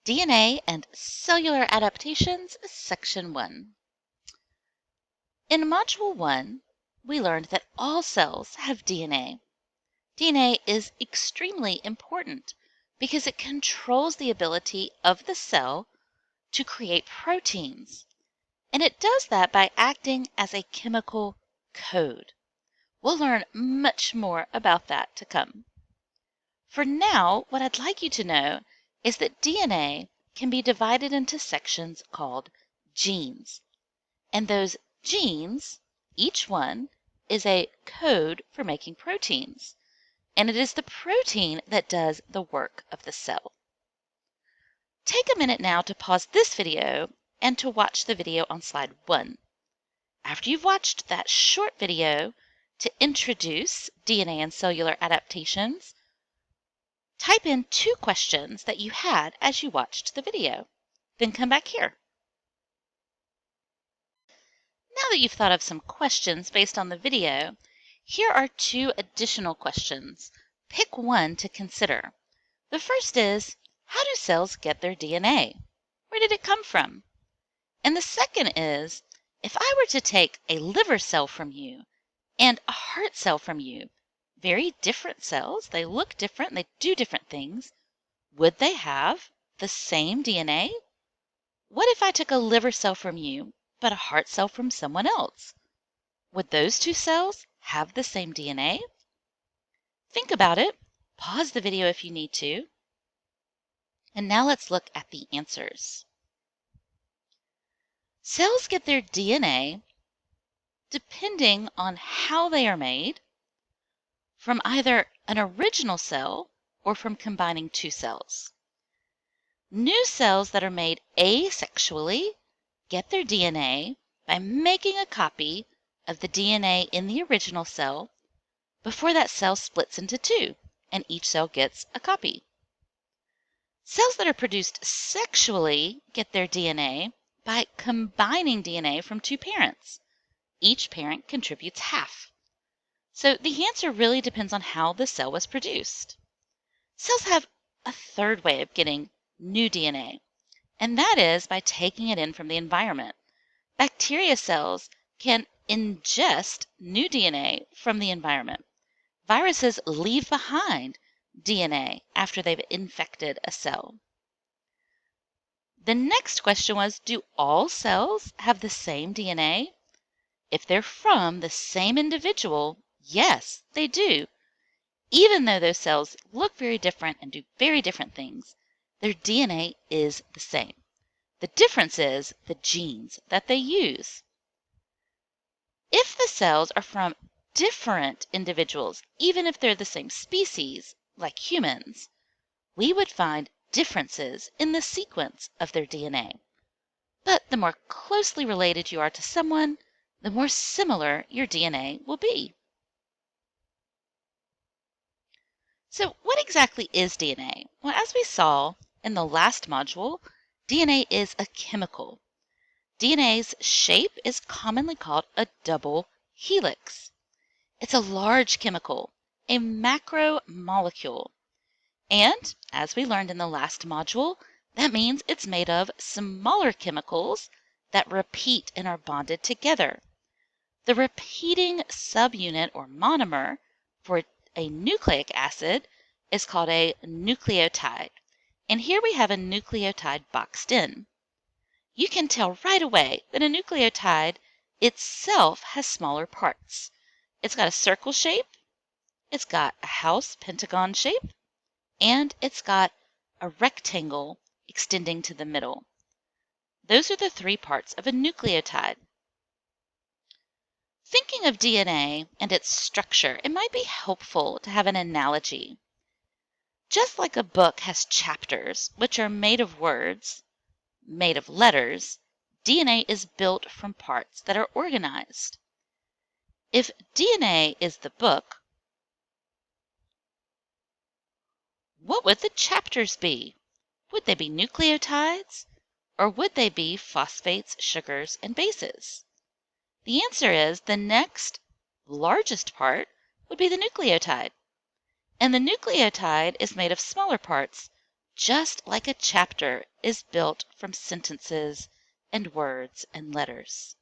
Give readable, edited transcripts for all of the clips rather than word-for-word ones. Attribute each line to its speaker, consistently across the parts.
Speaker 1: DNA and Cellular Adaptations, Section 1. In Module 1, we learned that all cells have DNA. DNA is extremely important because it controls the ability of the cell to create proteins, and it does that by acting as a chemical code. We'll learn much more about that to come. For now, what I'd like you to know is that DNA can be divided into sections called genes. And those genes, each one, is a code for making proteins. And it is the protein that does the work of the cell. Take a minute now to pause this video and to watch the video on slide 1. After you've watched that short video to introduce DNA and cellular adaptations, type in 2 questions that you had as you watched the video. Then come back here. Now that you've thought of some questions based on the video, here are 2 additional questions. Pick one to consider. The first is, how do cells get their DNA? Where did it come from? And the second is, if I were to take a liver cell from you and a heart cell from you, very different cells, they look different, they do different things, would they have the same DNA? What if I took a liver cell from you, but a heart cell from someone else? Would those 2 cells have the same DNA? Think about it. Pause the video if you need to. And now let's look at the answers. Cells get their DNA depending on how they are made from either an original cell or from combining 2 cells. New cells that are made asexually get their DNA by making a copy of the DNA in the original cell before that cell splits into 2 and each cell gets a copy. Cells that are produced sexually get their DNA by combining DNA from 2 parents. Each parent contributes half. So the answer really depends on how the cell was produced. Cells have a third way of getting new DNA, and that is by taking it in from the environment. Bacteria cells can ingest new DNA from the environment. Viruses leave behind DNA after they've infected a cell. The next question was, do all cells have the same DNA? If they're from the same individual, yes, they do. Even though those cells look very different and do very different things, their DNA is the same. The difference is the genes that they use. If the cells are from different individuals, even if they're the same species, like humans, we would find differences in the sequence of their DNA. But the more closely related you are to someone, the more similar your DNA will be. So what exactly is DNA? Well, as we saw in the last module, DNA is a chemical. DNA's shape is commonly called a double helix. It's a large chemical, a macromolecule. And, as we learned in the last module, that means it's made of smaller chemicals that repeat and are bonded together. The repeating subunit or monomer for a nucleic acid is called a nucleotide. And here we have a nucleotide boxed in. You can tell right away that a nucleotide itself has smaller parts. It's got a circle shape, it's got a house pentagon shape, and it's got a rectangle extending to the middle. Those are the 3 parts of a nucleotide. Thinking of DNA and its structure, it might be helpful to have an analogy. Just like a book has chapters, which are made of words, made of letters, DNA is built from parts that are organized. If DNA is the book, what would the chapters be? Would they be nucleotides, or would they be phosphates, sugars, and bases? The answer is the next largest part would be the nucleotide. And the nucleotide is made of smaller parts, just like a chapter is built from sentences and words and letters.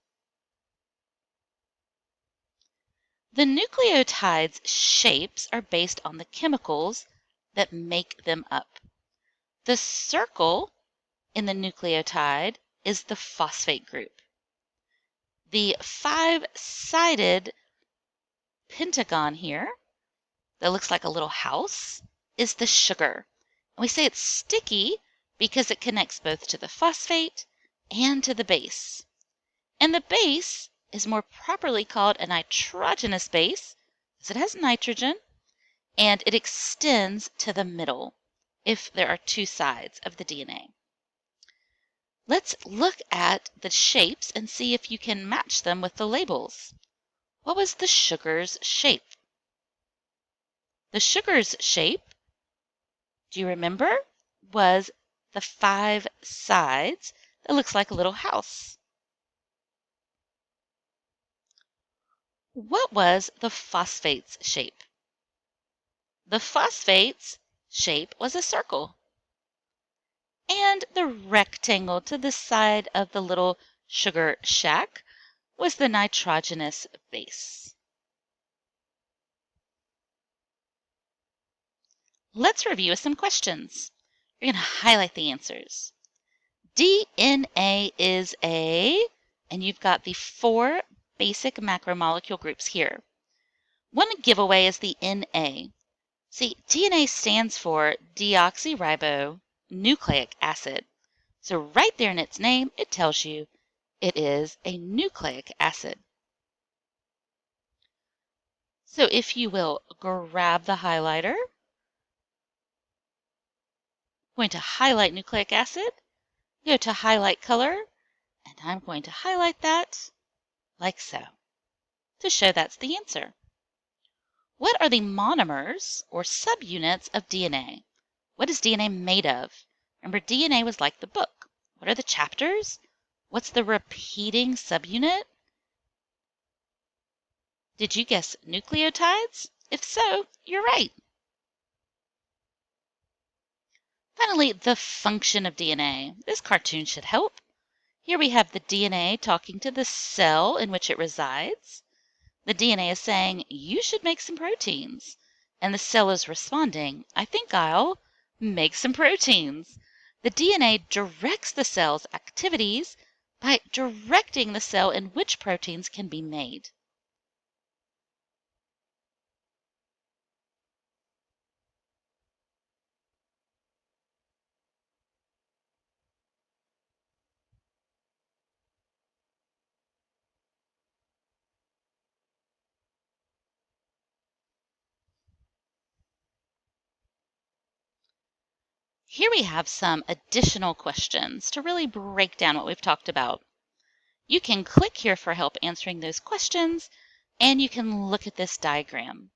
Speaker 1: The nucleotides' shapes are based on the chemicals that make them up. The circle in the nucleotide is the phosphate group. The five-sided pentagon here that looks like a little house is the sugar. And we say it's sticky because it connects both to the phosphate and to the base. And the base is more properly called a nitrogenous base because it has nitrogen and it extends to the middle if there are two sides of the DNA. Let's look at the shapes and see if you can match them with the labels. What was the sugar's shape? The sugar's shape, do you remember, was the five sides that looks like a little house. What was the phosphate's shape? The phosphate's shape was a circle. And the rectangle to the side of the little sugar shack was the nitrogenous base. Let's review some questions. You're going to highlight the answers. DNA is and you've got the four basic macromolecule groups here. One giveaway is the Na. See, DNA stands for deoxyribonucleic acid. So right there in its name, it tells you it is a nucleic acid. So if you will grab the highlighter, I'm going to highlight nucleic acid, go to highlight color, and I'm going to highlight that like so to show that's the answer. What are the monomers or subunits of DNA? What is DNA made of? Remember, DNA was like the book. What are the chapters? What's the repeating subunit? Did you guess nucleotides? If so, you're right. Finally, the function of DNA. This cartoon should help. Here we have the DNA talking to the cell in which it resides. The DNA is saying, you should make some proteins. And the cell is responding, I think I'll make some proteins. The DNA directs the cell's activities by directing the cell in which proteins can be made. Here we have some additional questions to really break down what we've talked about. You can click here for help answering those questions, and you can look at this diagram.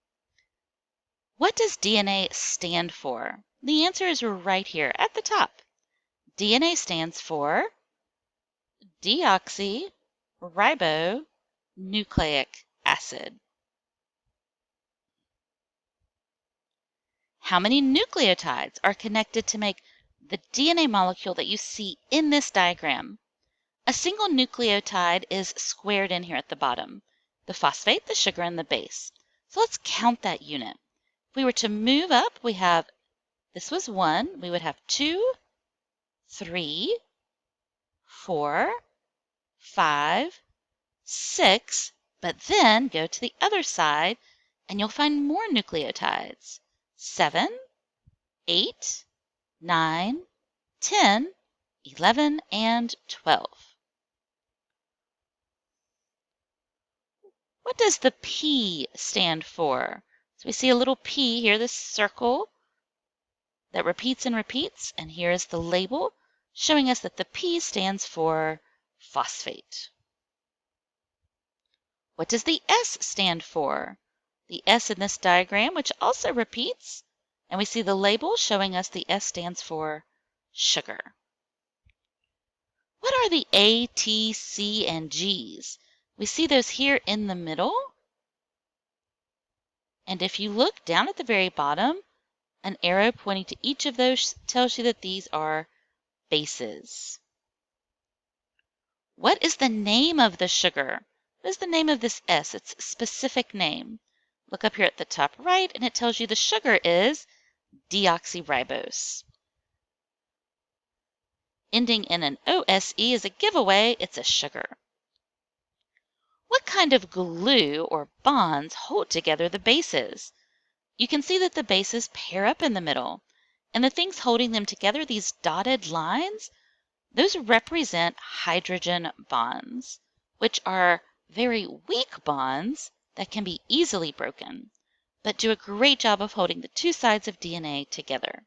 Speaker 1: What does DNA stand for? The answer is right here at the top. DNA stands for deoxyribonucleic acid. How many nucleotides are connected to make the DNA molecule that you see in this diagram? A single nucleotide is squared in here at the bottom. The phosphate, the sugar, and the base. So let's count that unit. If we were to move up, we have, this was 1, we would have 2, 3, 4, 5, 6, but then go to the other side and you'll find more nucleotides. 7, 8, 9, 10, 11, and 12. What does the P stand for? So we see a little P here, this circle that repeats and repeats, and here is the label showing us that the P stands for phosphate. What does the S stand for? The S in this diagram, which also repeats, and we see the label showing us the S stands for sugar. What are the A, T, C, and G's? We see those here in the middle. And if you look down at the very bottom, An arrow pointing to each of those tells you that these are bases. What is the name of the sugar? What is the name of this S? Its specific name. Look up here at the top right, and it tells you the sugar is deoxyribose. Ending in an OSE is a giveaway. It's a sugar. What kind of glue or bonds hold together the bases? You can see that the bases pair up in the middle, and the things holding them together, these dotted lines, those represent hydrogen bonds, which are very weak bonds that can be easily broken, but do a great job of holding the two sides of DNA together.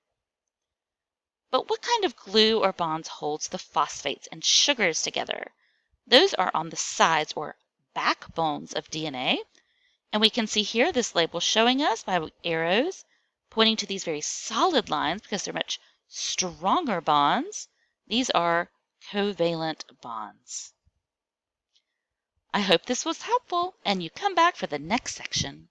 Speaker 1: But what kind of glue or bonds holds the phosphates and sugars together? Those are on the sides or backbones of DNA. And we can see here this label showing us by arrows pointing to these very solid lines because they're much stronger bonds. These are covalent bonds. I hope this was helpful and you come back for the next section.